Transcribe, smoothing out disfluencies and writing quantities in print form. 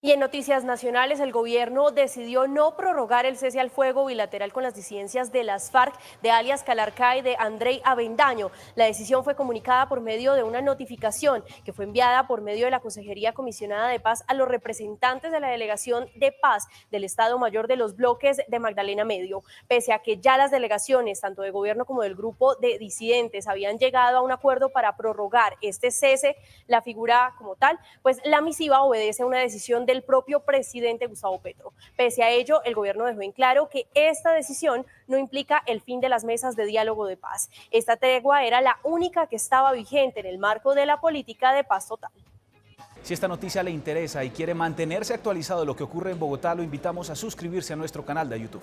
Y en noticias nacionales, el gobierno decidió no prorrogar el cese al fuego bilateral con las disidencias de las FARC, de alias Calarcá y de Andrei Avendaño. La decisión fue comunicada por medio de una notificación que fue enviada por medio de la Consejería Comisionada de Paz a los representantes de la Delegación de Paz del Estado Mayor de los Bloques de Magdalena Medio. Pese a que ya las delegaciones, tanto de gobierno como del grupo de disidentes, habían llegado a un acuerdo para prorrogar este cese, la figura como tal, pues la misiva obedece a una decisión del propio presidente Gustavo Petro. Pese a ello, el gobierno dejó en claro que esta decisión no implica el fin de las mesas de diálogo de paz. Esta tregua era la única que estaba vigente en el marco de la política de paz total. Si esta noticia le interesa y quiere mantenerse actualizado de lo que ocurre en Bogotá, lo invitamos a suscribirse a nuestro canal de YouTube.